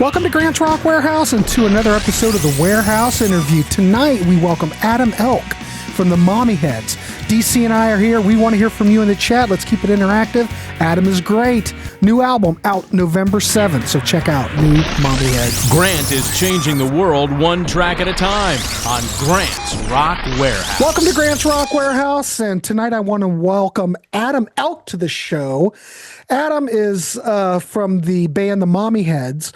Welcome to Grant's Rock Warehouse and to another episode of the Warehouse Interview. Tonight, we welcome Adam Elk from the Mommyheads. DC and I are here. We want to hear from you in the chat. Let's keep it interactive. Adam is great. New album out November 7th, so check out New Mommyheads. Grant is changing the world one track at a time on Grant's Rock Warehouse. Welcome to Grant's Rock Warehouse, and tonight I want to welcome Adam Elk to the show. Adam is from the band the Mommyheads,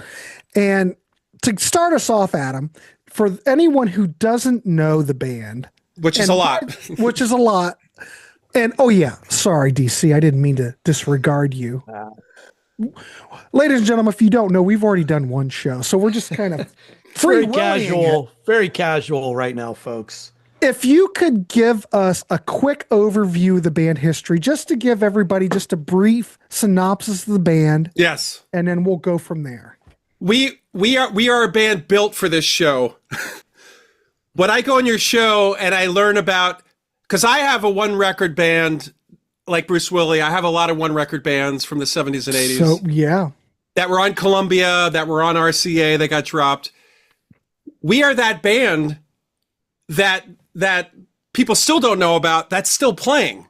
and to start us off, Adam, for anyone who doesn't know the band, which is a lot. And oh yeah, sorry, DC, I didn't mean to disregard you. Ladies and gentlemen, if you don't know, we've already done one show, so we're just kind of very casual right now, folks. If you could give us a quick overview of the band history, just to give everybody just a brief synopsis of the band. Yes. And then we'll go from there. We are a band built for this show. When I go on your show and I learn about, because I have a one record band like Bruce Willie, I have a lot of one record bands from the 70s and 80s. So yeah. That were on Columbia, that were on RCA, that got dropped. We are that band that people still don't know about, that's still playing.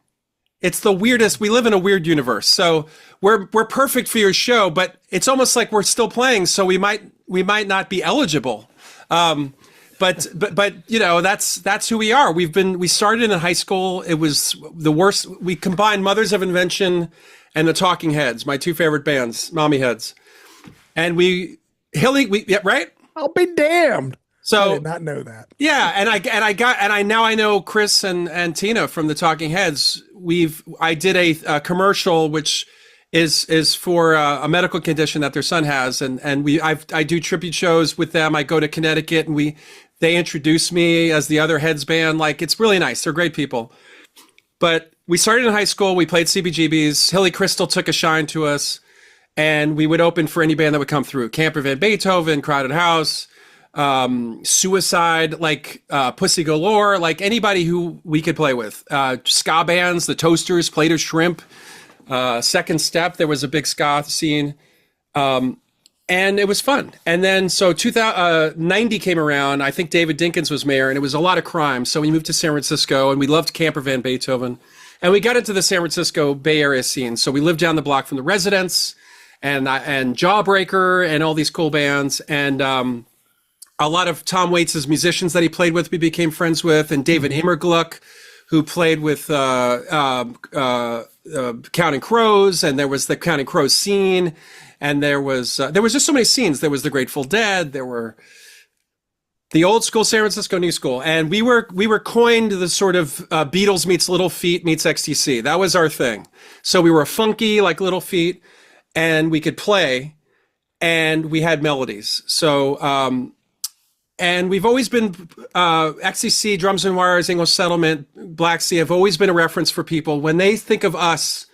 It's the weirdest. We live in a weird universe. So we're perfect for your show, but it's almost like we're still playing, so we might not be eligible. But you know, that's who we are. We started in high school. It was the worst. We combined Mothers of Invention and the Talking Heads, my two favorite bands, Mommyheads. And right? I'll be damned. So I did not know that. Yeah, I know Chris and Tina from the Talking Heads. I did a commercial which is for a medical condition that their son has, and I do tribute shows with them. I go to Connecticut and they introduce me as the other Heads band. Like, it's really nice. They're great people. But we started in high school. We played CBGBs. Hilly Crystal took a shine to us, and we would open for any band that would come through. Camper Van Beethoven, Crowded House, Suicide, like Pussy Galore, like anybody who we could play with. Ska bands, the Toasters, Plater Shrimp, Second Step, there was a big ska scene. And it was fun. And then so 90 came around. I think David Dinkins was mayor, and it was a lot of crime. So we moved to San Francisco, and we loved Camper Van Beethoven. And we got into the San Francisco Bay Area scene. So we lived down the block from the Residents and Jawbreaker and all these cool bands. And a lot of Tom Waits' musicians that he played with, we became friends with, and David Immergluck, who played with Counting Crows, and there was the Counting Crows scene, and there was just so many scenes. There was the Grateful Dead, there were the old school San Francisco new school, and we were coined the sort of Beatles meets Little Feat meets XTC. That was our thing. So we were funky like Little Feat, and we could play, and we had melodies. So and we've always been XTC, Drums and Wires, English Settlement, Black Sea have always been a reference for people. When they think of us,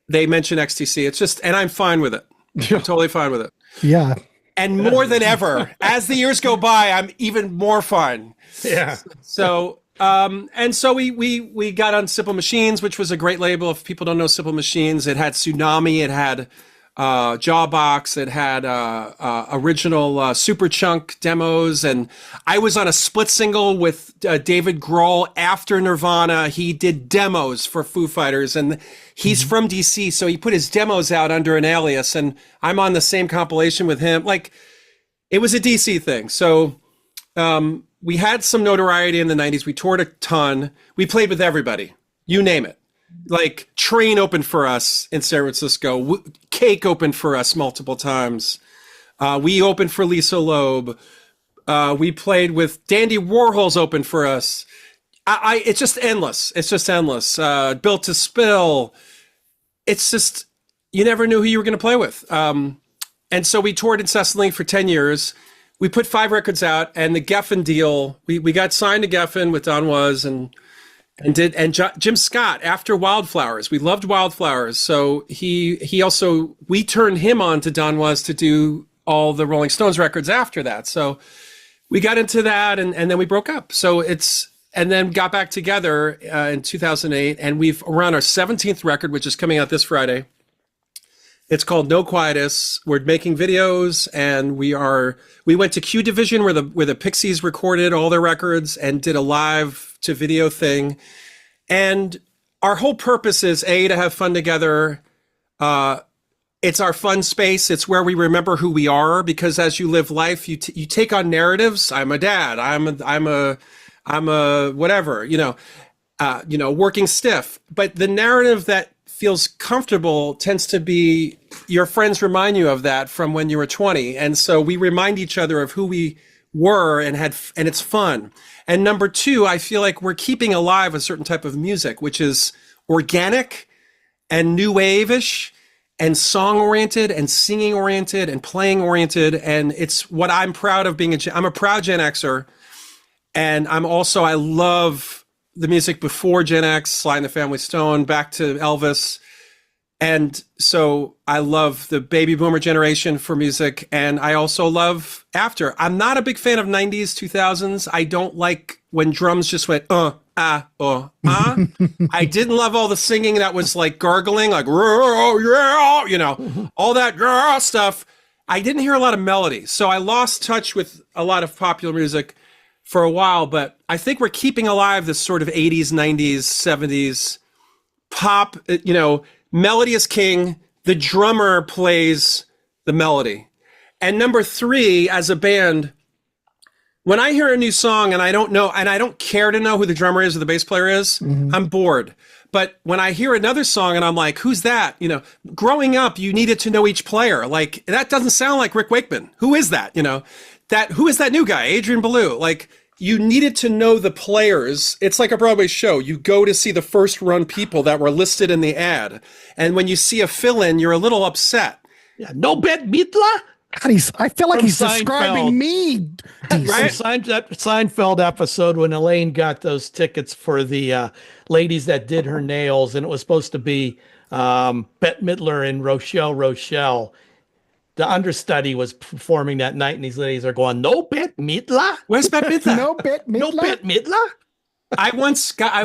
they mention XTC. It's just, and I'm fine with it. I'm totally fine with it. Yeah. And more than ever, as the years go by, I'm even more fine. Yeah. So, and so we got on Simple Machines, which was a great label. If people don't know Simple Machines, it had Tsunami, it had Jawbox, it had original Super Chunk demos, and I was on a split single with David Grohl after Nirvana. He did demos for Foo Fighters, and he's from DC, so he put his demos out under an alias, and I'm on the same compilation with him. Like, it was a DC thing. So we had some notoriety in the 90s. We toured a ton. We played with everybody, you name it. Like, Train opened for us in San Francisco. Cake opened for us multiple times. We opened for Lisa Loeb. We played with Dandy Warhol's opened for us. It's just endless. It's just endless. Built to Spill. It's just, you never knew who you were going to play with. And so we toured incessantly for 10 years. We put 5 records out, and the Geffen deal, we got signed to Geffen with Don Was and Jim Scott after Wildflowers. We loved Wildflowers. So we turned him on to Don Was to do all the Rolling Stones records after that. So we got into that, and then we broke up. And then got back together in 2008, and we're on our 17th record, which is coming out this Friday. It's called No Quietus. We're making videos, and we went to Q Division where the Pixies recorded all their records and did a live to video thing. And our whole purpose is to have fun together. It's our fun space. It's where we remember who we are, because as you live life, you take on narratives. I'm a dad. I'm a whatever, working stiff. But the narrative that feels comfortable tends to be your friends remind you of that from when you were 20. And so we remind each other of who we were and it's fun. And number two, I feel like we're keeping alive a certain type of music, which is organic and new wave-ish and song-oriented and singing-oriented and playing-oriented. And it's what I'm proud of being I'm a proud Gen Xer. And I love the music before Gen X, Sly and the Family Stone, back to Elvis. And so I love the baby boomer generation for music. And I also love after. I'm not a big fan of 90s, 2000s. I don't like when drums just went, I didn't love all the singing that was like gargling, like, yeah, all that stuff. I didn't hear a lot of melody. So I lost touch with a lot of popular music for a while, but I think we're keeping alive this sort of 80s, 90s, 70s pop, melody is king. The drummer plays the melody. And number three, as a band, when I hear a new song and I don't know, and I don't care to know who the drummer is or the bass player is, I'm bored. But when I hear another song and I'm like, who's that? Growing up, you needed to know each player. Like, that doesn't sound like Rick Wakeman. Who is that? Who is that new guy? Adrian Belew. Like, you needed to know the players. It's like a Broadway show. You go to see the first run people that were listed in the ad. And when you see a fill-in, you're a little upset. Yeah, no bet Mitla? God, I feel like he's Seinfeld. Describing me. Right? That Seinfeld episode when Elaine got those tickets for the ladies that did her nails, and it was supposed to be Bette Midler and Rochelle. The understudy was performing that night, and these ladies are going, "No Bette Midler? Where's Bette Midler? No Bette Midler? No Bette Midler?" I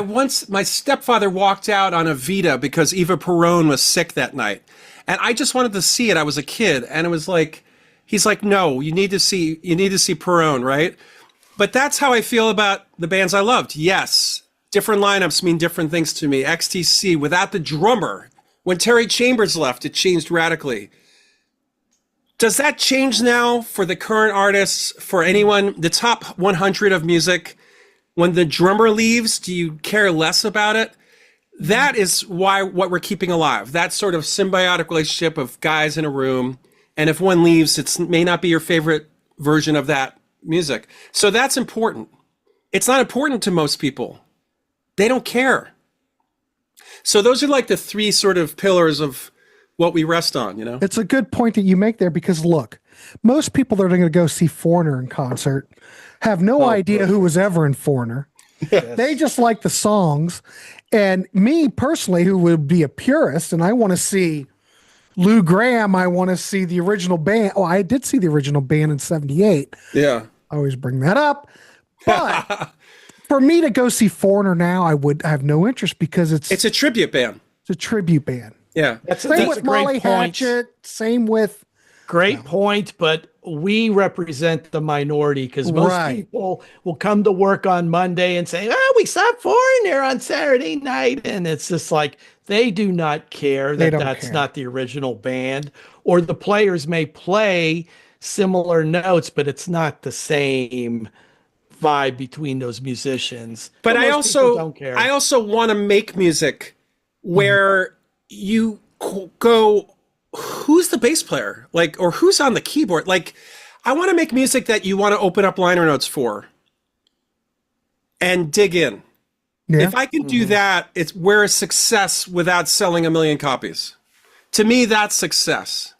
once, my stepfather walked out on a Vita because Eva Perón was sick that night. And I just wanted to see it. I was a kid. And it was like, he's like, no, you need to see Perón, right? But that's how I feel about the bands I loved. Yes, different lineups mean different things to me. XTC, without the drummer, when Terry Chambers left, it changed radically. Does that change now for the current artists, for anyone, the top 100 of music? When the drummer leaves, do you care less about it? That is what we're keeping alive. That sort of symbiotic relationship of guys in a room. And if one leaves, it may not be your favorite version of that music. So that's important. It's not important to most people. They don't care. So those are like the three sort of pillars of what we rest on, It's a good point that you make there, because look, most people that are going to go see Foreigner in concert have no idea who was ever in Foreigner. Yes. They just like the songs. And me personally, who would be a purist, and I want to see Lou Gramm, I want to see the original band. Oh, I did see the original band in 78. Yeah. I always bring that up. But for me to go see Foreigner now, I have no interest, because it's a tribute band. It's a tribute band. Yeah. Same with Molly Hatchet. Same with... Great point, but we represent the minority, because most people will come to work on Monday and say, we saw Foreigner on Saturday night. And it's just like, they do not care that's not the original band. Or the players may play similar notes, but it's not the same vibe between those musicians. But I also don't care. I also want to make music where you go, who's the bass player? Like, or who's on the keyboard? Like, I want to make music that you want to open up liner notes for and dig in. Yeah. If I can do that, we're a success without selling 1 million copies. To me, that's success.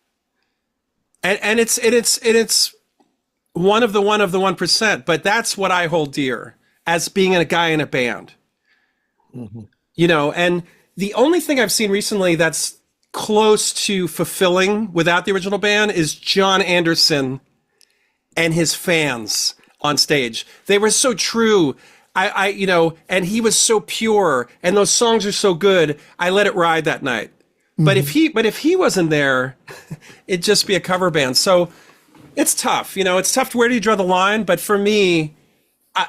And it's one of the 1%, but that's what I hold dear as being a guy in a band. And the only thing I've seen recently that's close to fulfilling without the original band is John Anderson and his fans on stage. They were so true. And he was so pure, and those songs are so good. I let it ride that night. But if he wasn't there, it'd just be a cover band. So it's tough. It's tough. Where do you draw the line? But for me,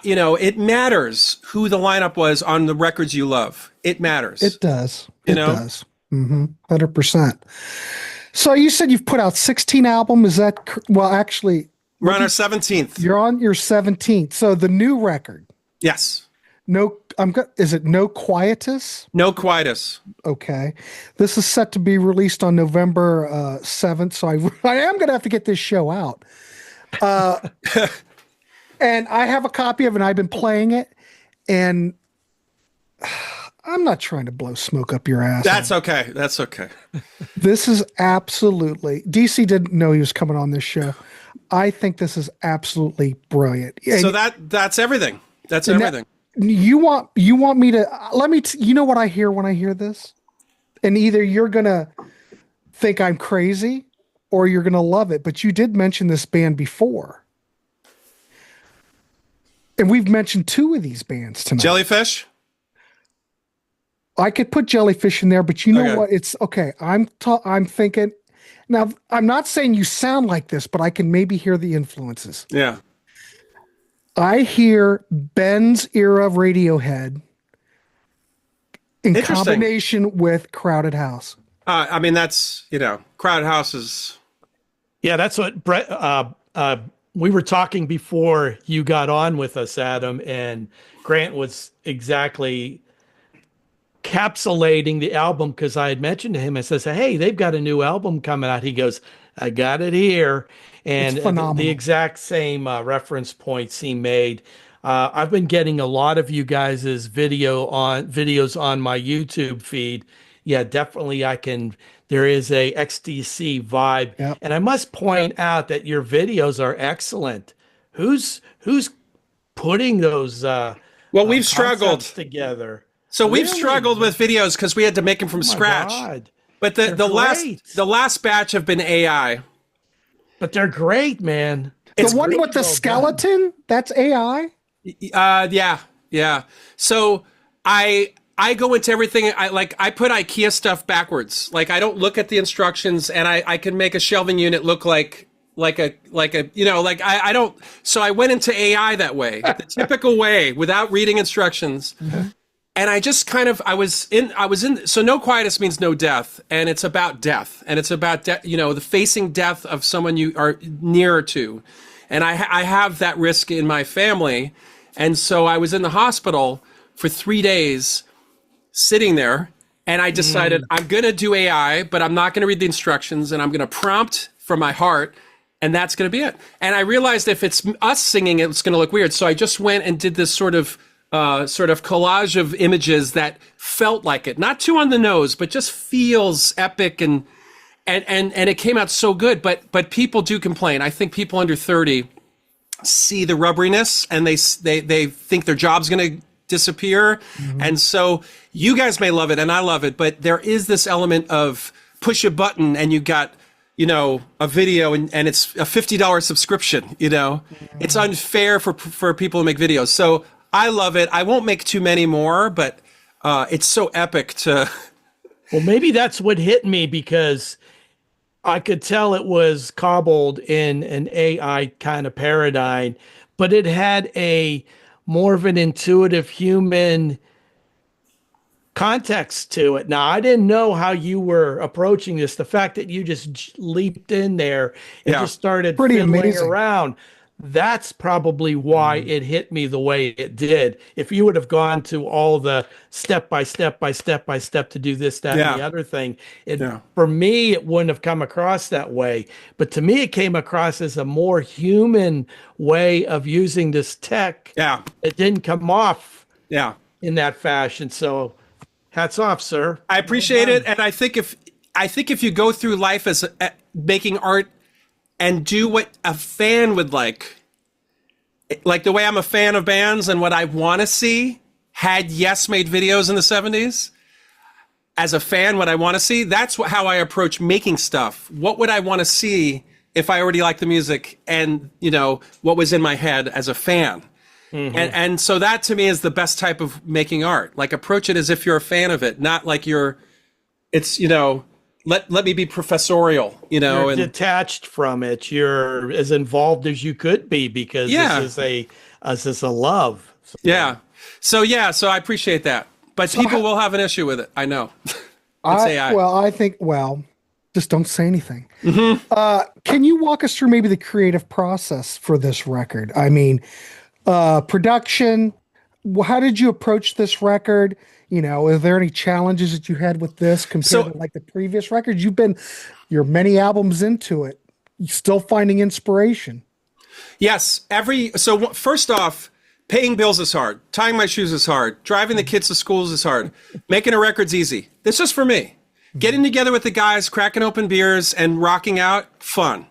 it matters who the lineup was on the records you love. It matters. It does. It does. 100%. So you said you've put out 16 albums. Is that, well, actually. We're on our 17th. You're on your 17th. So the new record. Yes. Is it No Quietus? No Quietus. Okay. This is set to be released on November 7th. So I am going to have to get this show out. And I have a copy of it, and I've been playing it, and I'm not trying to blow smoke up your ass. That's okay. That's okay. This is absolutely, DC didn't know he was coming on this show. I think this is absolutely brilliant. So that's everything. That's everything. You want me to, you know what I hear when I hear this? And either you're going to think I'm crazy or you're going to love it. But you did mention this band before. And we've mentioned two of these bands tonight. Jellyfish? I could put Jellyfish in there, but you know what? It's okay. I'm thinking, now I'm not saying you sound like this, but I can maybe hear the influences. Yeah. I hear Ben's era of Radiohead in combination with Crowded House. I mean, that's, Crowded House is. Yeah, that's what Brett, we were talking before you got on with us, Adam, and Grant was exactly encapsulating the album because I had mentioned to him, I says, hey, they've got a new album coming out. He goes, I got it here. And the exact same reference points he made. I've been getting a lot of you guys' videos on my YouTube feed. Yeah, definitely there is a XTC vibe. Yep. And I must point out that your videos are excellent. Who's putting those we've struggled together? So we've struggled with videos because we had to make them from scratch. God. But the last batch have been AI. But they're great, man. The one with the skeleton, that's AI? Yeah. So I go into everything. I put IKEA stuff backwards. Like I don't look at the instructions, and I can make a shelving unit look like I don't. So I went into AI that way, the typical way, without reading instructions. Mm-hmm. And I just so No Quietus means no death, and it's about death, and it's about the facing death of someone you are nearer to. And I have that risk in my family. And so I was in the hospital for 3 days sitting there, and I decided I'm going to do AI, but I'm not going to read the instructions, and I'm going to prompt from my heart, and that's going to be it. And I realized if it's us singing, it's going to look weird. So I just went and did this sort of collage of images that felt like it, not too on the nose, but just feels epic, and it came out so good. But people do complain. I think people under 30 see the rubberiness, and they think their job's going to disappear. Mm-hmm. And so you guys may love it, and I love it, but there is this element of push a button and you got a video, and it's a $50 subscription. Mm-hmm. It's unfair for people to make videos. So I love it. I won't make too many more, but it's so epic to. Well, maybe that's what hit me, because I could tell it was cobbled in an AI kind of paradigm, but it had a more of an intuitive human context to it. Now, I didn't know how you were approaching this. The fact that you just leaped in there and just started fiddling around. That's probably why it hit me the way it did. If you would have gone to all the step by step to do this, that, and the other thing, for me, it wouldn't have come across that way. But to me, it came across as a more human way of using this tech. Yeah. It didn't come off in that fashion. So hats off, sir. I appreciate it. And I think if you go through life as making art and do what a fan would like the way I'm a fan of bands and what I want to see, had Yes made videos in the 70s, as a fan, what I want to see, that's how I approach making stuff. What would I want to see if I already like the music and, what was in my head as a fan? Mm-hmm. And so that to me is the best type of making art. Like, approach it as if you're a fan of it, not like let me be professorial, You're and detached from it. You're as involved as you could be because this is a love. So, yeah. So I appreciate that. But people will have an issue with it. I know. I think, just don't say anything. Can you walk us through maybe the creative process for this record? I mean, production, how did you approach this record? Are there any challenges that you had with this compared to like the previous records? You're many albums into it. You're still finding inspiration. Yes. So first off, paying bills is hard. Tying my shoes is hard. Driving the kids to schools is hard. Making a record's easy. This is for me. Getting together with the guys, cracking open beers and rocking out, fun.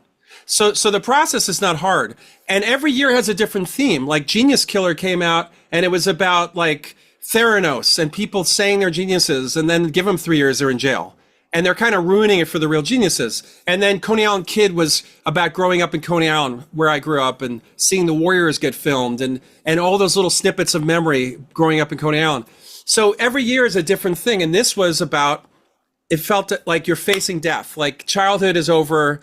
So the process is not hard. And every year has a different theme. Like Genius Killer came out and it was about like Theranos and people saying they're geniuses and then give them 3 years, they're in jail. And they're kind of ruining it for the real geniuses. And then Coney Island Kid was about growing up in Coney Island, where I grew up, and seeing the Warriors get filmed and all those little snippets of memory growing up in Coney Island. So every year is a different thing. And this was about, it felt like you're facing death. Like childhood is over.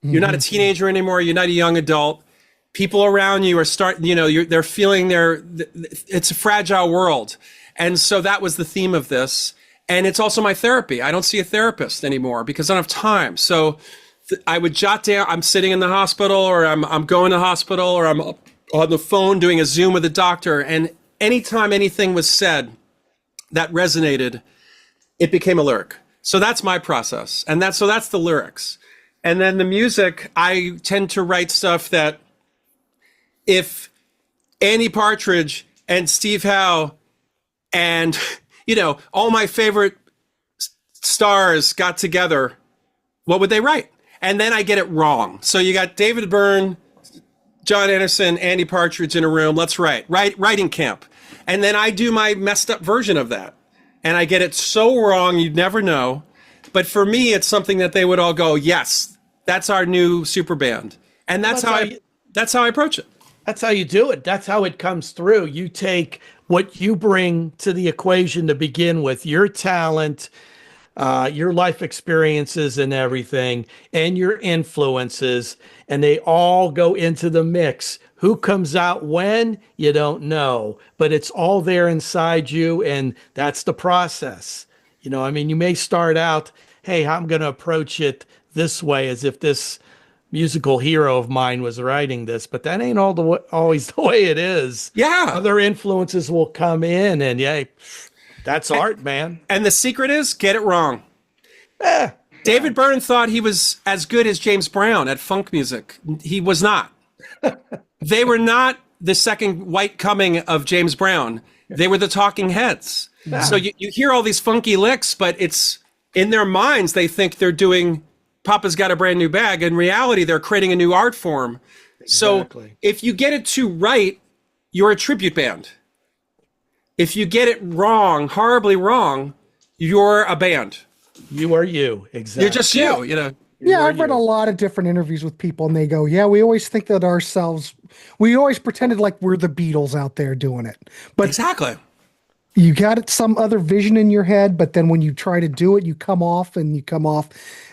You're not a teenager anymore. You're not a young adult. People around you are they're feeling it's a fragile world. And so that was the theme of this. And it's also my therapy. I don't see a therapist anymore because I don't have time. So I would jot down, I'm sitting in the hospital or I'm going to the hospital or I'm on the phone doing a Zoom with a doctor. And anytime anything was said that resonated, it became a lyric. So that's my process. And that's the lyrics. And then the music, I tend to write stuff that if Andy Partridge and Steve Howe and, all my favorite stars got together, what would they write? And then I get it wrong. So you got David Byrne, John Anderson, Andy Partridge in a room. Let's writing camp. And then I do my messed up version of that. And I get it so wrong, you'd never know. But for me, it's something that they would all go, yes, that's our new super band. And that's how I approach it. That's how you do it. That's how it comes through. You take what you bring to the equation to begin with, your talent, your life experiences and everything, and your influences, and they all go into the mix. Who comes out when, you don't know, but it's all there inside you, and that's the process. You may start out, hey, I'm going to approach it this way as if this musical hero of mine was writing this, but that ain't always the way it is. Yeah. Other influences will come in and that's art, man. And the secret is get it wrong. David Byrne thought he was as good as James Brown at funk music. He was not. They were not the second white coming of James Brown. They were the Talking Heads. Yeah. So you hear all these funky licks, but it's in their minds, they think they're doing Papa's Got a Brand New Bag. In reality, they're creating a new art form. Exactly. So if you get it too right, you're a tribute band. If you get it wrong, horribly wrong, you're a band. You are you. Exactly. You're just you, Yeah, I've read a lot of different interviews with people and they go, yeah, we always think that we always pretended like we're the Beatles out there doing it. But exactly. You got some other vision in your head, but then when you try to do it, you come off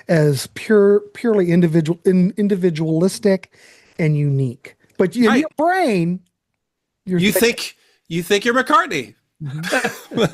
as purely individualistic and unique. But in your brain, you think you're McCartney. Well,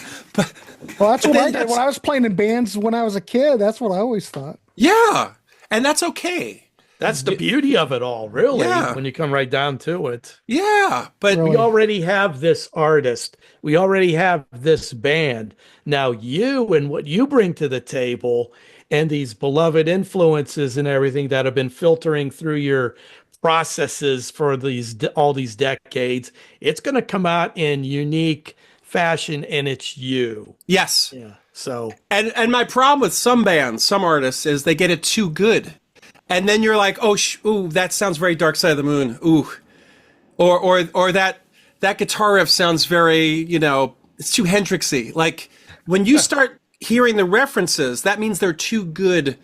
that's what I did when I was playing in bands when I was a kid. That's what I always thought. Yeah, and that's okay. That's the beauty of it all, really, when you come right down to it. Yeah, but we already have this artist. We already have this band. Now you and what you bring to the table and these beloved influences and everything that have been filtering through your processes for all these decades, it's going to come out in unique fashion, and it's you. Yes. Yeah. So and my problem with some bands, some artists, is they get it too good. And then you're like, ooh, that sounds very Dark Side of the Moon. Ooh. Or that guitar riff sounds very, it's too Hendrixy. Like when you start hearing the references, that means they're too good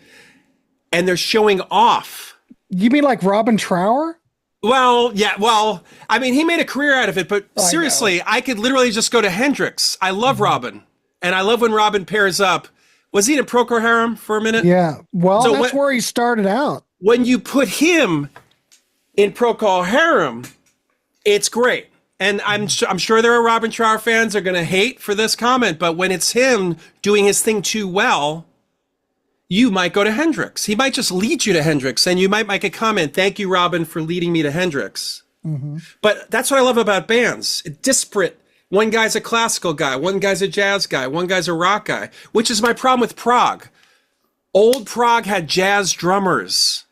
and they're showing off. You mean like Robin Trower? Well, yeah. Well, I mean, he made a career out of it, but seriously, I could literally just go to Hendrix. I love Robin. And I love when Robin pairs up Was he in Procol Harum for a minute? Yeah. Well, So that's where he started out. When you put him in Procol Harum, it's great. And I'm sure there are Robin Trower fans that are going to hate for this comment, but when it's him doing his thing too well, you might go to Hendrix. He might just lead you to Hendrix, and you might make a comment, "Thank you, Robin, for leading me to Hendrix." But that's what I love about bands. Disparate. One guy's a classical guy, one guy's a jazz guy, one guy's a rock guy, which is my problem with prog. Old prog had jazz drummers.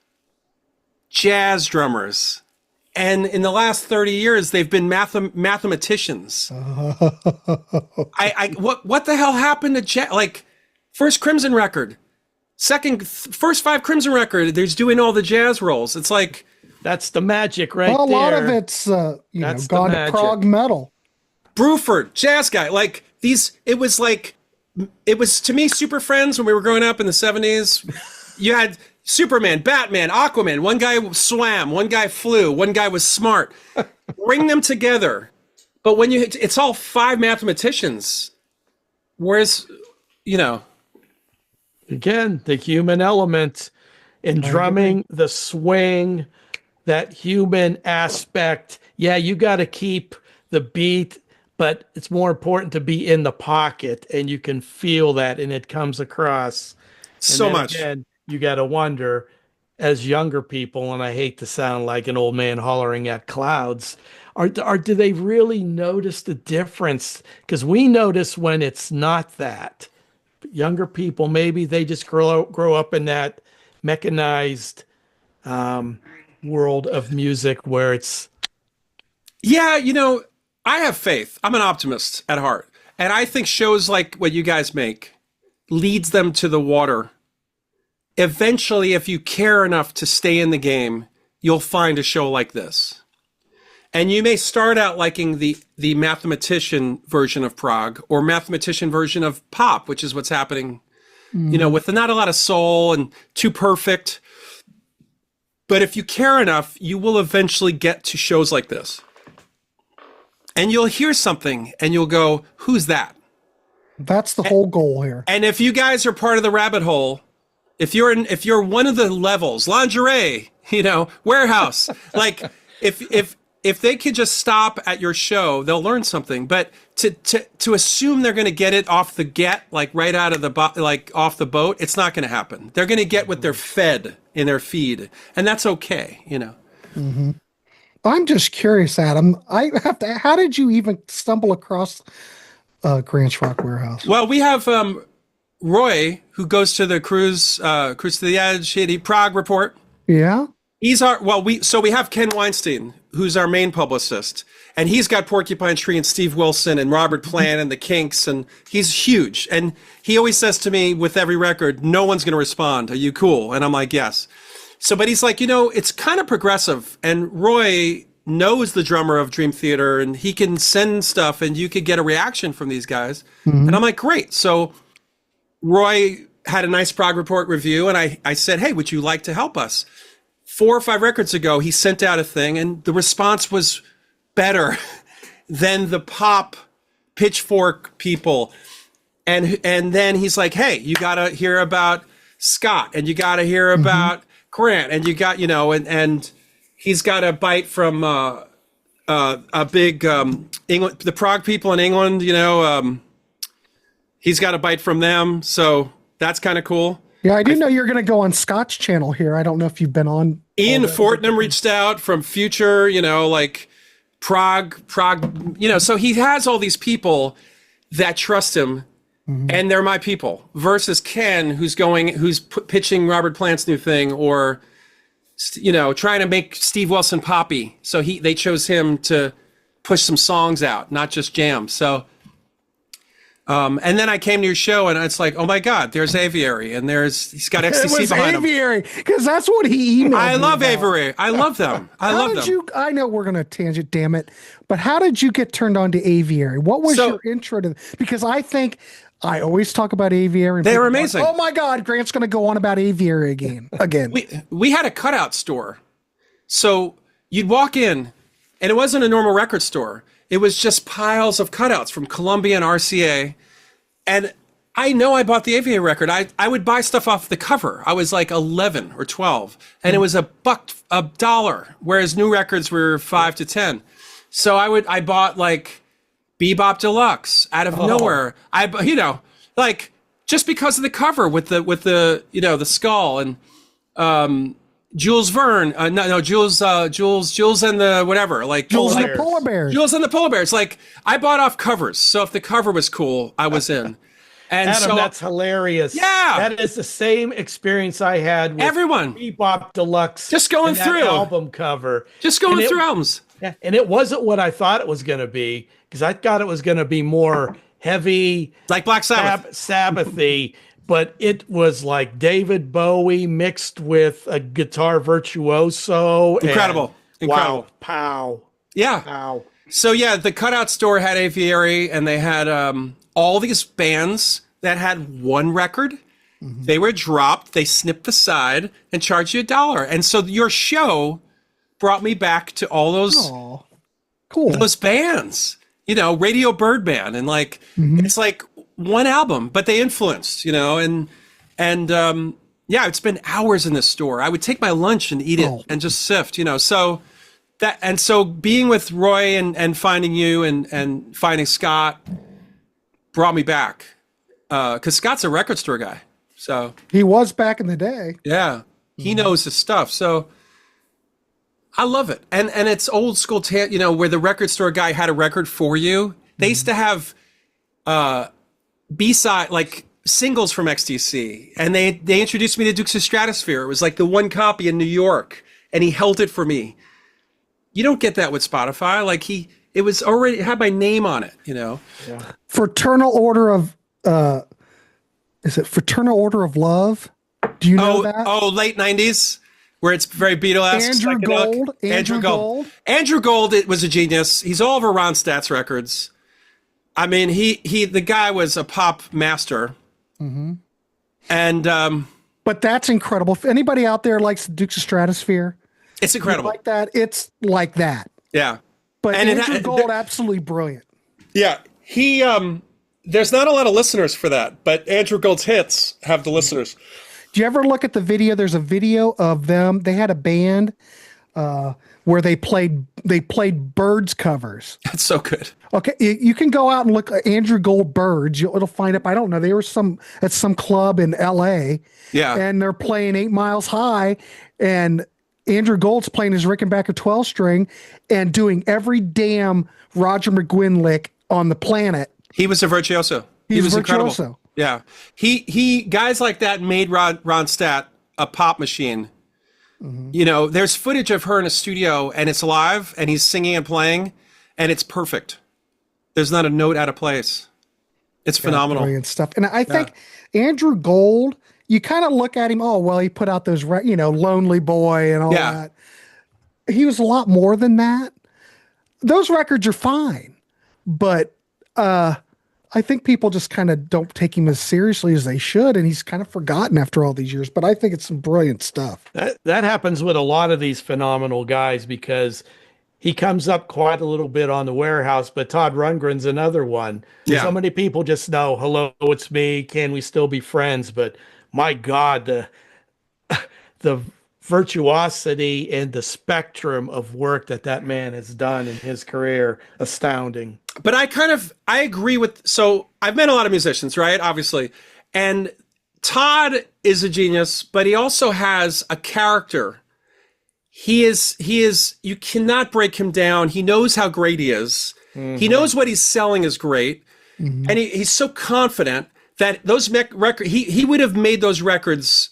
And in the last 30 years, they've been mathematicians. What the hell happened to jazz? Like, first Crimson record, first 5 Crimson record, there's doing all the jazz rolls. It's like, that's the magic right there. Well, a lot of it's, gone to prog metal. Bruford, jazz guy. Like, it was to me, Super Friends when we were growing up in the 70s. You had Superman, Batman, Aquaman. One guy swam, one guy flew, one guy was smart. Bring them together. But when it's all 5 mathematicians. Whereas, again, the human element in drumming, the swing, that human aspect. Yeah, you got to keep the beat, but it's more important to be in the pocket, and you can feel that, and it comes across so much. Again, you got to wonder, as younger people, and I hate to sound like an old man hollering at clouds, do they really notice the difference? Because we notice when it's not that. But younger people, maybe they just grow up in that mechanized world of music where it's... Yeah, I have faith. I'm an optimist at heart. And I think shows like what you guys make leads them to the water. Eventually, if you care enough to stay in the game, you'll find a show like this. And you may start out liking the mathematician version of prog or mathematician version of pop, which is what's happening, with not a lot of soul and too perfect. But if you care enough, you will eventually get to shows like this. And you'll hear something and you'll go, who's that? That's the whole goal here. And if you guys are part of the rabbit hole, if you're one of the levels, lingerie, Warehaus, like if they could just stop at your show, they'll learn something. But to assume they're going to get it off like right out of off the boat, it's not going to happen. They're going to get what they're fed in their feed, and that's okay, Mm-hmm. I'm just curious, Adam. How did you even stumble across Grants Rock Warehaus? Well, we have Roy, who goes to the Cruise to the Edge, Prague Report. Yeah. We have Ken Weinstein, who's our main publicist, and he's got Porcupine Tree and Steve Wilson and Robert Plant and the Kinks, and he's huge. And he always says to me with every record, no one's going to respond. Are you cool? And I'm like, yes. So, but he's like, it's kind of progressive. And Roy knows the drummer of Dream Theater, and he can send stuff, and you could get a reaction from these guys. Mm-hmm. And I'm like, great. So Roy had a nice Prog Report review, and I said, hey, would you like to help us? 4 or 5 records ago, he sent out a thing, and the response was better than the pop pitchfork people. And then he's like, hey, you got to hear about Scott, and you got to hear about Grant, and you got, and he's got a bite from a big England, the prog people in England, he's got a bite from them, so that's kind of cool. Yeah, I didn't know you were going to go on Scott's channel here. I don't know if you've been on. Ian Fortnum reached out from Future, like prog, so he has all these people that trust him. And they're my people, versus Ken, who's pitching Robert Plant's new thing, or trying to make Steve Wilson poppy. So they chose him to push some songs out, not just jams. So, and then I came to your show, and it's like, oh my God, there's Aviary, and he's got XTC behind him. Aviary, because that's what he emailed. I love Aviary. I love them. I know we're gonna tangent, damn it, but how did you get turned on to Aviary? What was your intro to? Because I always talk about Aviary. They were amazing. Oh my God, Grant's going to go on about Aviary again. We had a cutout store. So you'd walk in, and it wasn't a normal record store. It was just piles of cutouts from Columbia and RCA. And I know I bought the Aviator record. I would buy stuff off the cover. I was like 11 or 12, and it was $1, whereas new records were 5 to 10. So I bought like Bebop Deluxe out of nowhere. Like just because of the cover with the the skull and Jules Verne. Jules and the whatever. Like Jules and the Polar Bears. Jules and the Polar Bears. Like I bought off covers. So if the cover was cool, I was in. And Adam, so, that's hilarious. Yeah. That is the same experience I had with everyone. Bebop Deluxe. Just going through. Album cover. Just going through albums. Yeah, and it wasn't what I thought it was going to be, because I thought it was going to be more heavy. Like Black Sabbath. Sabbathy, but it was like David Bowie mixed with a guitar virtuoso. Incredible. Incredible. Wow. Pow. Yeah. Pow. So yeah, the Cutout Store had Aviary, and they had all these bands that had one record. Mm-hmm. They were dropped. They snipped the side and charged you $1. And so your show brought me back to all those those bands. Radio Birdman, and like it's like one album, but they influenced. And it's been hours in this store. I would take my lunch and eat it and just sift. So being with Roy and finding you and finding Scott brought me back, because Scott's a record store guy. So he was back in the day. Yeah, he knows his stuff. So I love it, and it's old school. Where the record store guy had a record for you. They used to have B-side, like singles from XTC, and they introduced me to Dukes of Stratosphere. It was like the one copy in New York, and he held it for me. You don't get that with Spotify. Like it had my name on it. Yeah. Fraternal Order of is it Fraternal Order of Love? Do you know that? Oh, late 90s, where it's very Beatle-esque. Andrew Gold. Andrew Gold, it was a genius. He's all over Ron Statz records. I mean, the guy was a pop master. Mm-hmm. And but that's incredible. If anybody out there likes the Dukes of Stratosphere, it's incredible. Like that, it's like that. Yeah. But Andrew Gold, absolutely brilliant. Yeah. He there's not a lot of listeners for that, but Andrew Gold's hits have the listeners. Do you ever look at the video? There's a video of them. They had a band where they played Birds covers. That's so good. Okay, you can go out and look at Andrew Gold Birds. It'll find up. I don't know. They were at some club in L.A. Yeah, and they're playing 8 Miles High, and Andrew Gold's playing his Rickenbacker 12-string and doing every damn Roger McGuinn lick on the planet. He was a virtuoso. He was incredible. Yeah, he guys like that made Ron Stat a pop machine. Mm-hmm. There's footage of her in a studio, and it's live, and he's singing and playing, and it's perfect. There's not a note out of place. It's phenomenal. Brilliant stuff. And I think Andrew Gold, you kind of look at him, he put out those, Lonely Boy and all that. He was a lot more than that. Those records are fine, but I think people just kind of don't take him as seriously as they should, and he's kind of forgotten after all these years. But I think it's some brilliant stuff. That happens with a lot of these phenomenal guys, because he comes up quite a little bit on the Warehouse, but Todd Rundgren's another one. Yeah. So many people just know, hello, it's me. Can we still be friends? But my God, the virtuosity and the spectrum of work that man has done in his career, astounding. But I agree with, so I've met a lot of musicians, right? Obviously. And Todd is a genius, but he also has a character. He is, you cannot break him down. He knows how great he is. Mm-hmm. He knows what he's selling is great. Mm-hmm. And he's so confident that those records, he would have made those records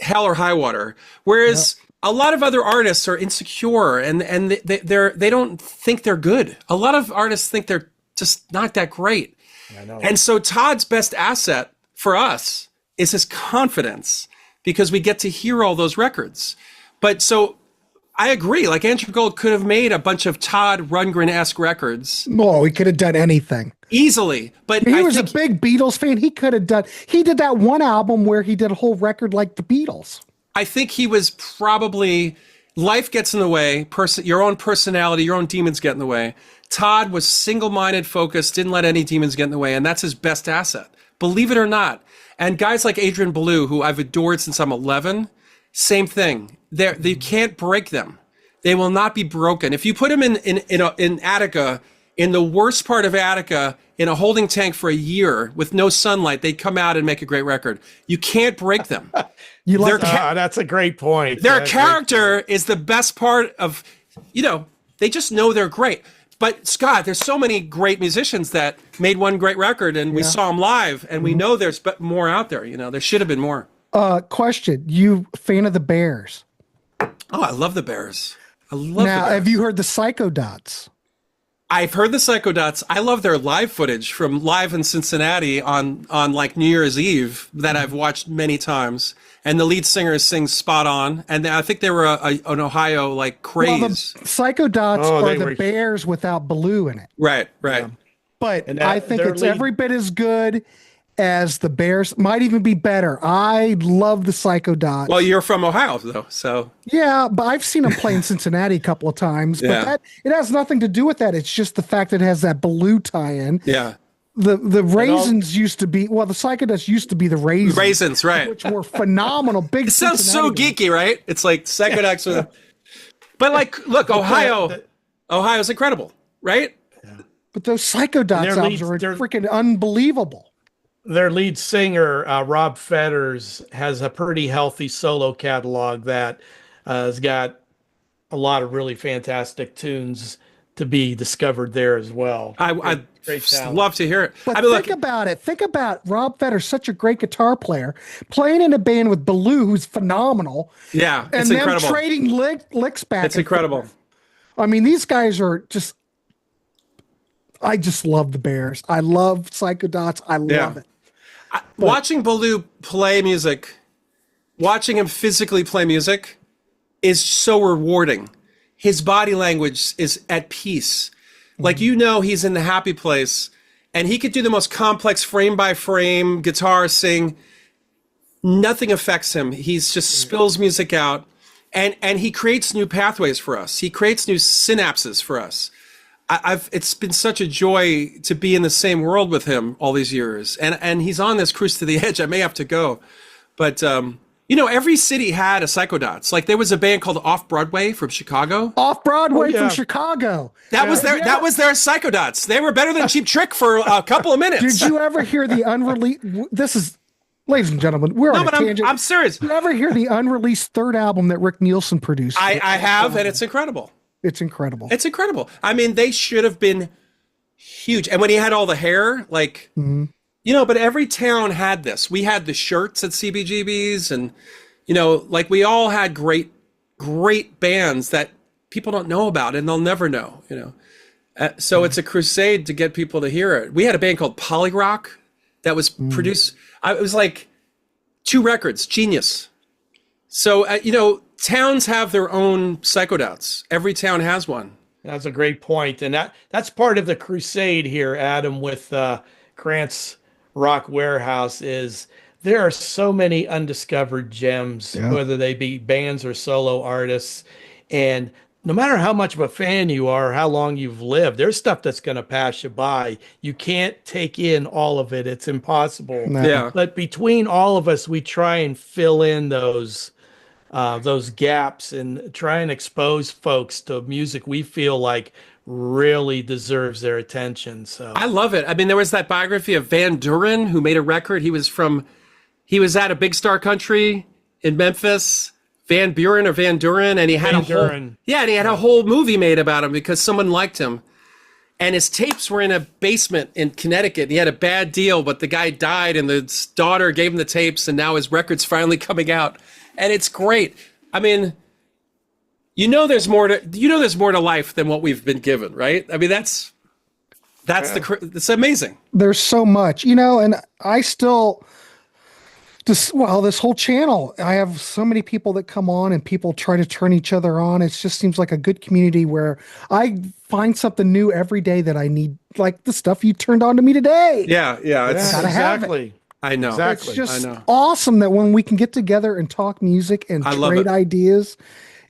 hell or high water. Whereas a lot of other artists are insecure and they don't think they're good. A lot of artists think they're just not that great. I know. And so Todd's best asset for us is his confidence, because we get to hear all those records. But so I agree, like Andrew Gold could have made a bunch of Todd Rundgren-esque records. No, he could have done anything. Easily. But he was a big Beatles fan. He did that one album where he did a whole record like the Beatles. I think he was probably, life gets in the way, your own personality, your own demons get in the way. Todd was single-minded, focused, didn't let any demons get in the way, and that's his best asset. believe it or not. And guys like Adrian Belew, who I've adored since I'm 11, same thing. You can't break them. They will not be broken. If you put them in Attica, in the worst part of Attica, in a holding tank for a year with no sunlight, they'd come out and make a great record. You can't break them. That's a great point. Their character is the best part of, they just know they're great. But Scott, there's so many great musicians that made one great record, and we saw them live, and we know there's more out there. There should have been more. Question: you fan of the Bears? Oh, I love the Bears. I love the Bears. Have you heard the Psychodots? I've heard the Psychodots. I love their live footage from live in Cincinnati on like New Year's Eve that I've watched many times. And the lead singer sings spot on. And I think they were an Ohio like craze. Well, the Psychodots are the Bears without Belew in it. Right, right. Yeah. But I think it's every bit as good as the Bears. Might even be better. I love the Psychodots. Well, you're from Ohio, though, so. Yeah, but I've seen them play in Cincinnati a couple of times. But it has nothing to do with that. It's just the fact that it has that Belew tie-in. Yeah. The Raisins used to be, the Psychodots used to be the Raisins. Raisins, right. Which were phenomenal. Big. It sounds so geeky, right? It's like Psychodots with But like, look, Ohio's incredible, right? Yeah. But those Psychodots albums are freaking unbelievable. Their lead singer, Rob Fetters, has a pretty healthy solo catalog that has got a lot of really fantastic tunes to be discovered there as well. I'd love to hear it. But think about it. Think about Rob Fetters, such a great guitar player, playing in a band with Belew, who's phenomenal. Yeah, it's incredible. And them trading licks back. It's incredible. Forth. I mean, these guys are just. I just love the Bears. I love Psychodots. I love it. Watching Belew play music, watching him physically play music, is so rewarding. His body language is at peace. Like, he's in the happy place, and he could do the most complex frame by frame guitar sing. Nothing affects him. He's just spills music out, and he creates new pathways for us. He creates new synapses for us. It's been such a joy to be in the same world with him all these years, and he's on this cruise to the edge. I may have to go, but every city had a Psychodots. Like, there was a band called Off Broadway from Chicago. Off Broadway from Chicago. That was their Psychodots. They were better than Cheap Trick for a couple of minutes. Did you ever hear the unreleased? This is, ladies and gentlemen, we're on a tangent. I'm serious. Did you ever hear the unreleased third album that Rick Nielsen produced? I have, and it's incredible. It's incredible. It's incredible. I mean, they should have been huge. And when he had all the hair, like, but every town had this. We had the shirts at CBGBs, and, like, we all had great bands that people don't know about, and they'll never know, So it's a crusade to get people to hear it. We had a band called Polyrock that was produced. It was like 2 records, genius. So, towns have their own Psychodots. Every town has one. That's a great point. And that's part of the crusade here, Adam, with Grant's Rock Warehouse, is there are so many undiscovered gems, whether they be bands or solo artists. And no matter how much of a fan you are, how long you've lived, there's stuff that's going to pass you by. You can't take in all of it. It's impossible. No. Yeah. But between all of us, we try and fill in those gaps and try and expose folks to music we feel like really deserves their attention. So I love it. I mean, there was that biography of Van Duren, who made a record. He was at a Big Star Country in Memphis, Van Buren or Van Duren, and he had a whole movie made about him because someone liked him. And his tapes were in a basement in Connecticut. He had a bad deal, but the guy died, and the daughter gave him the tapes, and now his record's finally coming out. And it's great. I mean, there's more to life than what we've been given, right? I mean, it's amazing. There's so much, and I still this whole channel, I have so many people that come on and people try to turn each other on. It just seems like a good community where I find something new every day that I need, like the stuff you turned on to me today. Yeah. It's gotta have it. I know. Exactly. It's just awesome that when we can get together and talk music and trade ideas,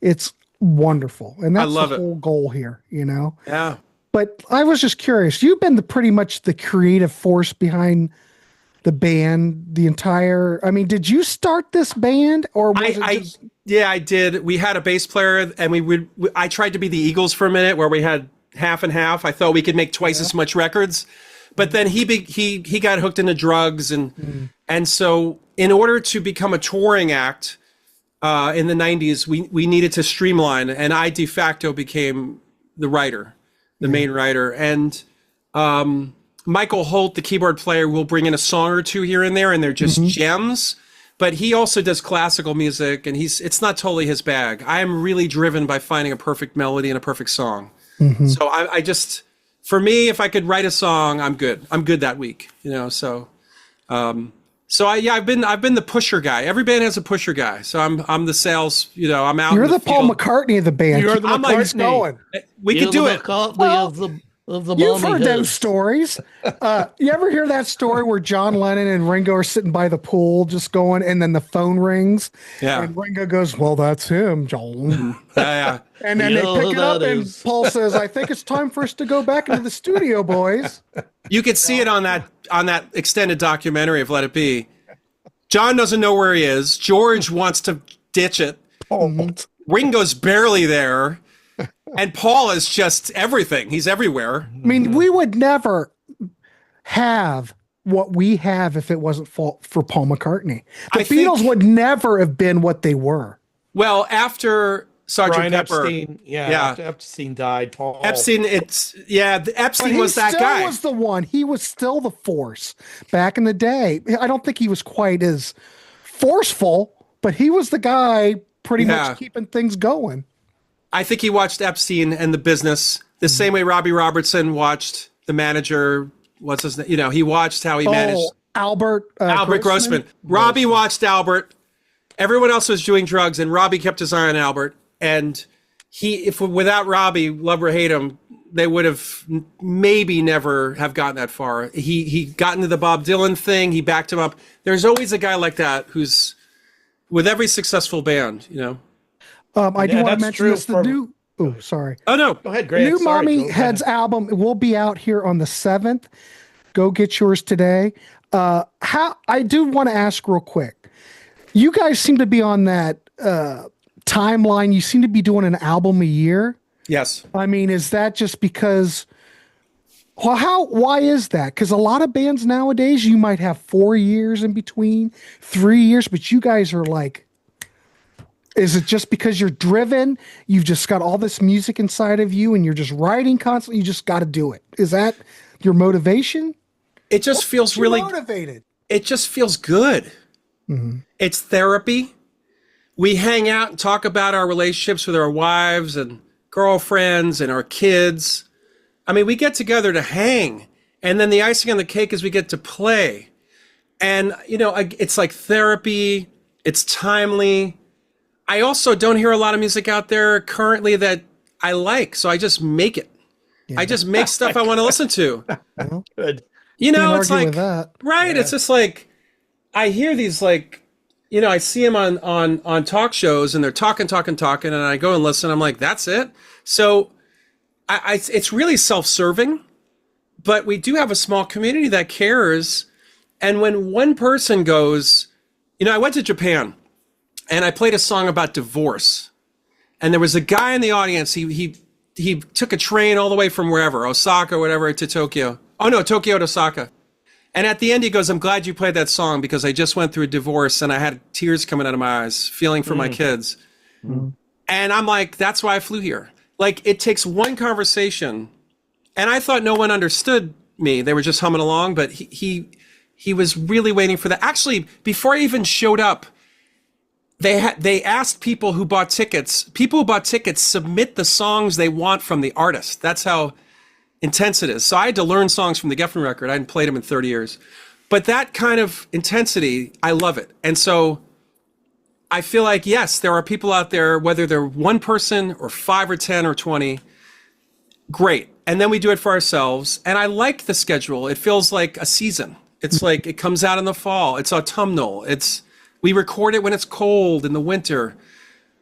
it's wonderful. And that's the whole goal here, Yeah. But I was just curious. You've been pretty much the creative force behind the band, the entire, I mean, did you start this band or was it just... Yeah, I did. We had a bass player and I tried to be the Eagles for a minute where we had half and half. I thought we could make twice as much records, but then he got hooked into drugs and so in order to become a touring act in the 90s, we needed to streamline, and I de facto became the writer, the main writer. And Michael Holt, the keyboard player, will bring in a song or two here and there, and they're just gems. But he also does classical music, and it's not totally his bag. I am really driven by finding a perfect melody and a perfect song. So I just, for me, if I could write a song, I'm good. I'm good that week, you know. So, I've been the pusher guy. Every band has a pusher guy. So I'm the sales. You know, I'm out. You're in the Paul field. McCartney of the band. You're the McCartney. Going. We could do it. Of the You've heard Mommyheads. those stories. You ever hear that story where John Lennon and Ringo are sitting by the pool just going, and then the phone rings? Yeah. And Ringo goes, well, that's him, John. Yeah. And then they pick it up, and Paul says, I think it's time for us to go back into the studio, boys. You could see it on that extended documentary of Let It Be. John doesn't know where he is. George wants to ditch it. Ringo's barely there. And Paul is just everything. He's everywhere. I mean, we would never have what we have if it wasn't for Paul McCartney. The Beatles would never have been what they were. Well, after Sergeant Brian Pepper. Epstein, after Epstein died, Paul. Epstein, Epstein was that guy. He was the one. He was still the force back in the day. I don't think he was quite as forceful, but he was the guy pretty much keeping things going. I think he watched Epstein and The Business the same way Robbie Robertson watched The Manager. What's his name? You know, he watched how he managed. Albert Grossman. Robbie watched Albert. Everyone else was doing drugs, and Robbie kept his eye on Albert. And without Robbie, love or hate him, they would have maybe never have gotten that far. He got into the Bob Dylan thing. He backed him up. There's always a guy like that who's with every successful band, you know. I do want to mention this. The new. Oh, sorry. Oh no. Go ahead, Greg. The new Mommyheads album will be out here on the 7th. Go get yours today. I do want to ask real quick. You guys seem to be on that timeline. You seem to be doing an album a year. Yes. I mean, is that just because? Well, why is that? Because a lot of bands nowadays, you might have 4 years in between, 3 years, but you guys are like. Is it just because you're driven? You've just got all this music inside of you and you're just writing constantly. You just got to do it. Is that your motivation? It just feels really motivated. It just feels good. It's therapy. We hang out and talk about our relationships with our wives and girlfriends and our kids. I mean, we get together to hang. And then the icing on the cake is we get to play. And, you know, it's like therapy. It's timely. I also don't hear a lot of music out there currently that I like, so I just make it. Yeah. I just make stuff I want to listen to. Good. You know, it's like, right. Yeah. It's just like, I hear these like, you know, I see them on talk shows and they're talking, and I go and listen. I'm like, that's it. So it's really self-serving, but we do have a small community that cares. And when one person goes, you know, I went to Japan. And I played a song about divorce. And there was a guy in the audience. He took a train all the way from wherever, Osaka or whatever, to Tokyo. Oh, no, Tokyo to Osaka. And at the end, he goes, I'm glad you played that song because I just went through a divorce and I had tears coming out of my eyes, feeling for my kids. And I'm like, that's why I flew here. Like, it takes one conversation. And I thought no one understood me. They were just humming along. But he was really waiting for that. Actually, before I even showed up, they asked people who bought tickets. People who bought tickets submit the songs they want from the artist. That's how intense it is. So I had to learn songs from the Geffen record. I hadn't played them in 30 years. But that kind of intensity, I love it. And so I feel like, yes, there are people out there, whether they're one person or 5 or 10 or 20, great. And then we do it for ourselves. And I like the schedule. It feels like a season. It's like it comes out in the fall. It's autumnal. We record it when it's cold in the winter.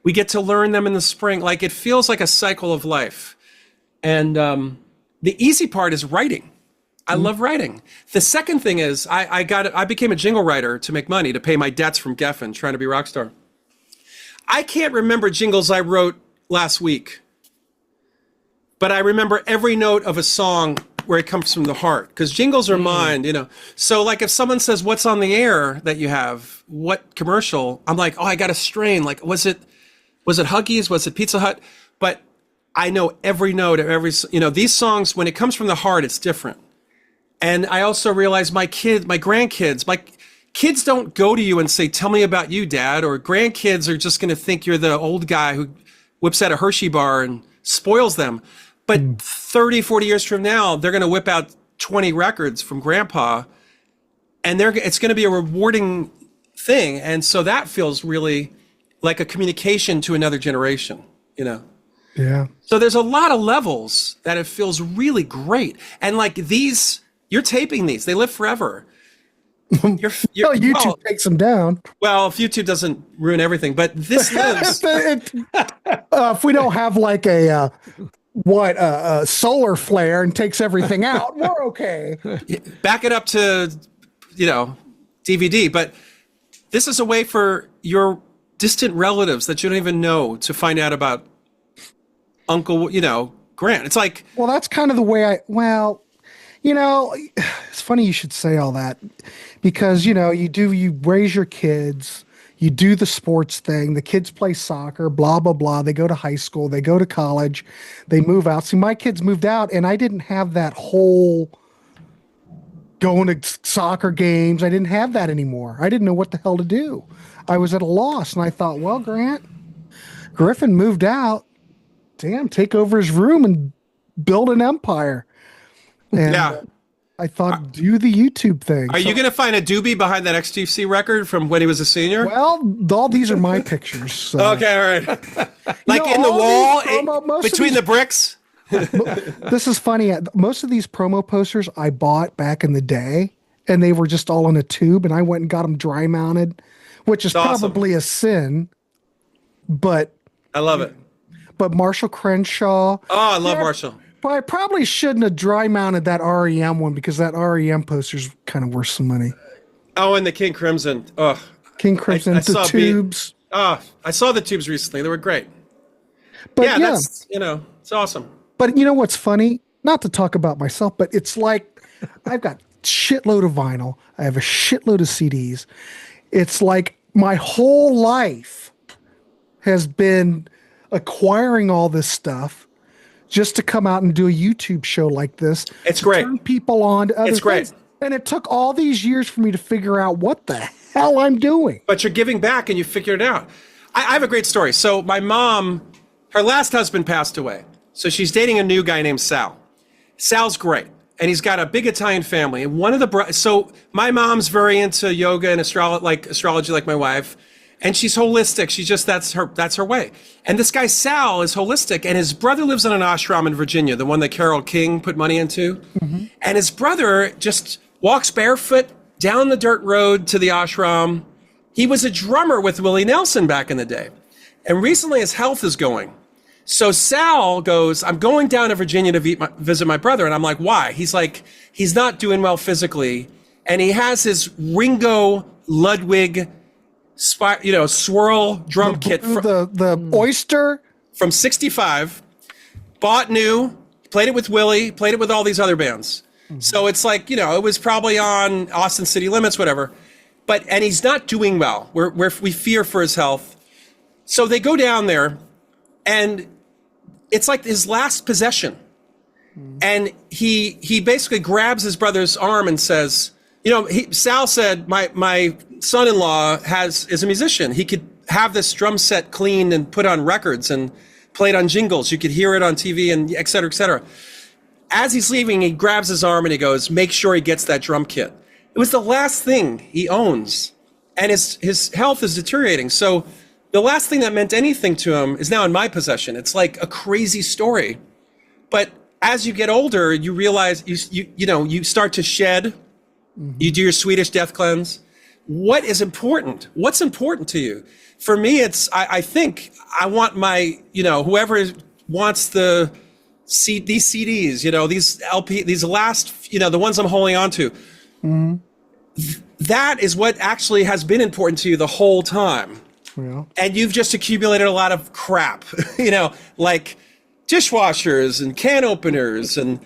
We get to learn them in the spring. Like, it feels like a cycle of life. And the easy part is writing. I love writing. The second thing is I became a jingle writer to make money to pay my debts from Geffen, trying to be a rock star. I can't remember jingles I wrote last week, but I remember every note of a song where it comes from the heart, because jingles are mine, you know. So like if someone says, what's on the air that you have, what commercial, I'm like, oh, I got to strain. Like, was it Huggies? Was it Pizza Hut? But I know every note of every, you know, these songs, when it comes from the heart, it's different. And I also realize my grandkids, my kids don't go to you and say, tell me about you, Dad, or grandkids are just going to think you're the old guy who whips out a Hershey bar and spoils them. But 30, 40 years from now, they're going to whip out 20 records from Grandpa, and it's going to be a rewarding thing. And so that feels really like a communication to another generation, you know? Yeah. So there's a lot of levels that it feels really great. And like these, you're taping these, they live forever. YouTube takes them down. Well, if YouTube doesn't ruin everything, but this lives. If we don't have like a solar flare and takes everything out, we're okay. Back it up to, you know, DVD. But this is a way for your distant relatives that you don't even know to find out about Uncle, you know, Grant. It's like, well, that's kind of the way you know, it's funny you should say all that, because, you know, you raise your kids, you do the sports thing, the kids play soccer, blah, blah, blah. They go to high school, they go to college, they move out. See, my kids moved out and I didn't have that whole going to soccer games. I didn't have that anymore. I didn't know what the hell to do. I was at a loss, and I thought, well, Griffin moved out. Damn, take over his room and build an empire. And yeah. I thought, do the YouTube thing. Are you going to find a doobie behind that XTC record from when he was a senior? Well, all these are my pictures. So. Okay, all right. Like in the wall, between the bricks? This is funny. Most of these promo posters I bought back in the day, and they were just all in a tube, and I went and got them dry mounted, which is probably a sin, but... I love it. But Marshall Crenshaw... Oh, I love Marshall. But I probably shouldn't have dry mounted that REM one, because that REM poster's kind of worth some money. Oh, and the King Crimson. Oh, King Crimson, the tubes. I saw the tubes recently. They were great. But yeah, that's, you know, it's awesome. But you know what's funny? Not to talk about myself, but it's like I've got shitload of vinyl. I have a shitload of CDs. It's like my whole life has been acquiring all this stuff just to come out and do a YouTube show like this. It's great. Turn people on to other It's great. things. And it took all these years for me to figure out what the hell I'm doing. But you're giving back and you figured it out. I have a great story. So my mom, her last husband passed away. So she's dating a new guy named Sal. Sal's great. And he's got a big Italian family. And one of the, so my mom's very into yoga and astrology like my wife. And she's holistic. She's just, that's her way. And this guy, Sal, is holistic. And his brother lives in an ashram in Virginia, the one that Carole King put money into. Mm-hmm. And his brother just walks barefoot down the dirt road to the ashram. He was a drummer with Willie Nelson back in the day. And recently his health is going. So Sal goes, I'm going down to Virginia to visit my brother. And I'm like, why? He's like, he's not doing well physically. And he has his Ringo Ludwig swirl drum kit. The Oyster? From 65. Bought new, played it with Willie, played it with all these other bands. Mm-hmm. So it's like, you know, it was probably on Austin City Limits, whatever. And he's not doing well. We fear for his health. So they go down there, and it's like his last possession. Mm-hmm. And he basically grabs his brother's arm and says, you know, Sal said, my son-in-law is a musician. He could have this drum set cleaned and put on records and played on jingles. You could hear it on TV and et cetera, et cetera. As he's leaving, he grabs his arm and he goes, make sure he gets that drum kit. It was the last thing he owns, and his health is deteriorating. So the last thing that meant anything to him is now in my possession. It's like a crazy story. But as you get older, you realize you start to shed. Mm-hmm. You do your Swedish death cleanse. What is important? What's important to you? For me, it's I think I want my, whoever wants the these CDs, these LP, these last, the ones I'm holding on to. Mm-hmm. That is what actually has been important to you the whole time. Yeah. And you've just accumulated a lot of crap, like dishwashers and can openers and,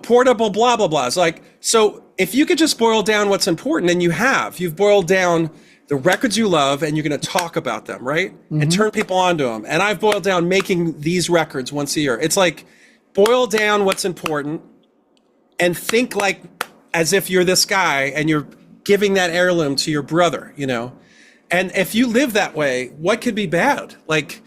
portable blah, blah, blah. It's like, so if you could just boil down what's important, and you've boiled down the records you love, and you're going to talk about them, right? Mm-hmm. And turn people onto them. And I've boiled down making these records once a year. It's like, boil down what's important and think like as if you're this guy and you're giving that heirloom to your brother, And if you live that way, what could be bad? Like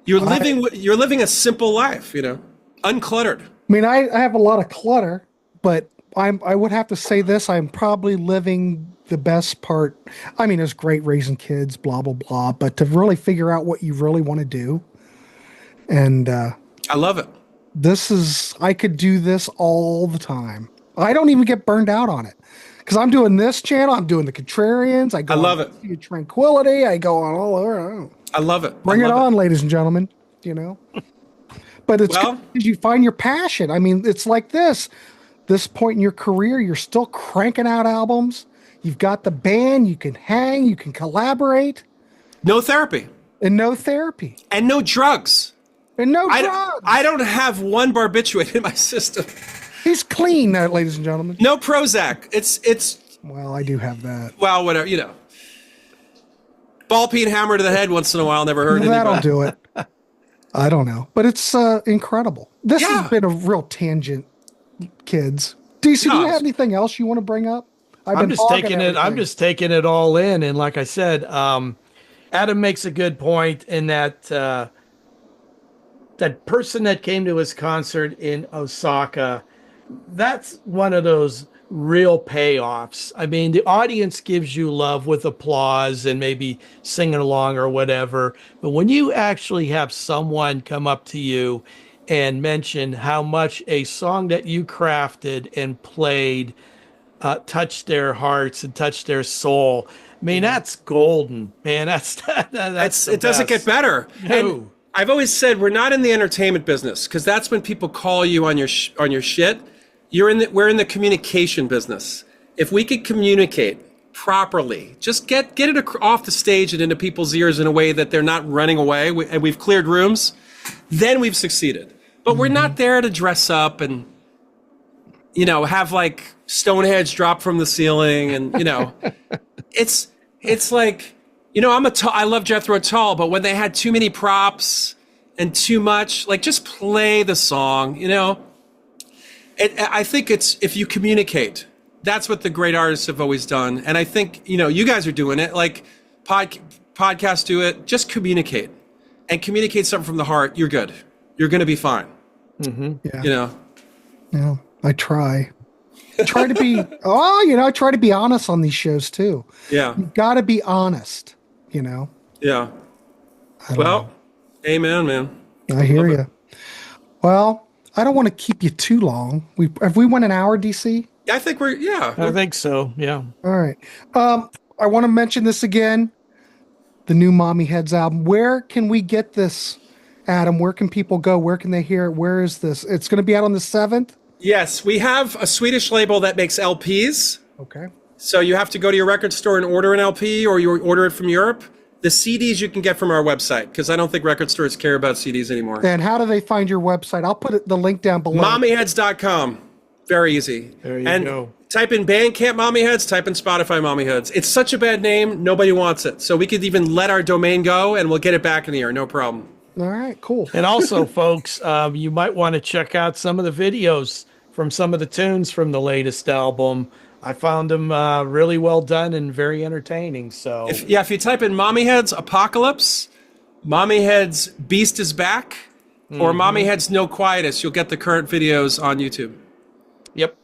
you're living a simple life, uncluttered. I mean, I have a lot of clutter, but I would have to say this, I'm probably living the best part. I mean, it's great raising kids, blah, blah, blah, but to really figure out what you really want to do. And I love it. I could do this all the time. I don't even get burned out on it. Because I'm doing this channel, I'm doing the Contrarians. I love it. Tranquility. I go on all over. I love it. Bring it on, ladies and gentlemen. But it's because you find your passion. I mean, it's like this point in your career, you're still cranking out albums. You've got the band. You can hang. You can collaborate. No therapy. And no therapy. And no drugs. And no drugs. I don't have one barbiturate in my system. He's clean, ladies and gentlemen. No Prozac. It's. Well, I do have that. Well, whatever, Ball peen hammer to the head once in a while. Never heard anything. That'll do it. I don't know, but it's incredible. This has been a real tangent, kids. DC, do you have anything else you want to bring up? I'm just taking it all in, and like I said, Adam makes a good point in that that person that came to his concert in Osaka. That's one of those real payoffs. I mean, the audience gives you love with applause and maybe singing along or whatever. But when you actually have someone come up to you and mention how much a song that you crafted and played touched their hearts and touched their soul, I mean, that's golden, man. It doesn't get better. No. And I've always said we're not in the entertainment business, because that's when people call you on your shit. We're in the communication business. If we could communicate properly, just get it off the stage and into people's ears in a way that they're not running away, and we've cleared rooms, then we've succeeded. But we're not there to dress up and, have like Stonehenge drop from the ceiling, and it's like, I love Jethro Tull, but when they had too many props and too much, like, just play the song, I think it's, if you communicate, that's what the great artists have always done. And I think, you guys are doing it, like podcasts do it. Just communicate, and communicate something from the heart. You're good. You're going to be fine. Mm-hmm. Yeah. Yeah. I try to be, I try to be honest on these shows too. Yeah. You've got to be honest, Yeah. Well, amen, man. I hear you. Well, I don't want to keep you too long. Have we went an hour, DC? I think I think so. Yeah. All right. I want to mention this again. The new Mommyheads album. Where can we get this, Adam? Where can people go? Where can they hear it? Where is this? It's going to be out on the 7th? Yes. We have a Swedish label that makes LPs. Okay. So you have to go to your record store and order an LP, or you order it from Europe. The CDs you can get from our website, because I don't think record stores care about CDs anymore. And how do they find your website? I'll put the link down below. Mommyheads.com. Very easy. There you go. Type in Bandcamp Mommyheads, type in Spotify Mommyheads. It's such a bad name, nobody wants it. So we could even let our domain go, and we'll get it back in the air, no problem. All right, cool. And also, folks, you might want to check out some of the videos from some of the tunes from the latest album. I found them really well done and very entertaining. So if you type in Mommyheads Apocalypse, Mommyheads Beast is Back, or Mommyheads No Quietus, you'll get the current videos on YouTube. Yep.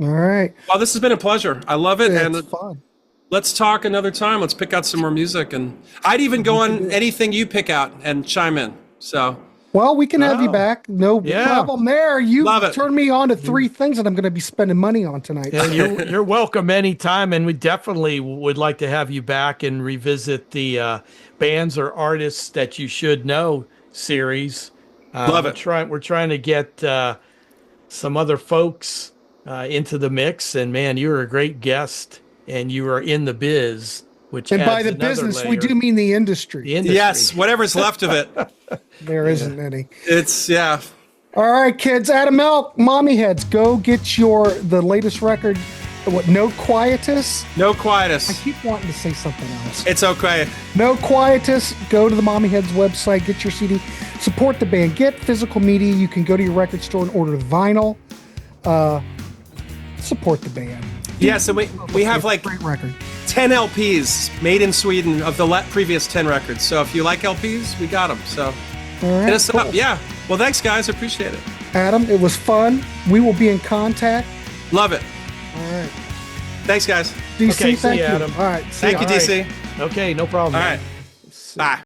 All right. Well, this has been a pleasure. I love it. It's fun. Let's talk another time. Let's pick out some more music, and I'd even go on anything you pick out and chime in. So. Well, we can have you back. No problem there. You turned me on to 3 things that I'm going to be spending money on tonight. Yeah, you're welcome anytime, and we definitely would like to have you back and revisit the bands or artists that you should know series. Love it. We're trying to get some other folks into the mix. And man, you're a great guest, and you are in the biz. Which and adds by the another business, we layer. do mean the industry. The industry. Yes, whatever's left of it. There isn't any. It's All right, kids. Adam Elk, Mommyheads, go get the latest record. What? No Quietus. No I Quietus. keep wanting to say something else. It's okay. No Quietus. Go to the Mommyheads website, get your CD, support the band, get physical media. You can go to your record store and order the vinyl. Support the band. Yes, and we have like Great record. 10 LPs made in Sweden of the previous 10 records. So if you like LPs, we got them. So All right, hit us cool. up. Yeah. Well, thanks, guys. Appreciate it. Adam, it was fun. We will be in contact. Love it. All right. Thanks, guys. DC, Okay, see thank you, you. Adam. All right. See Thank you, ya. DC. Okay, no problem. All right. Bye.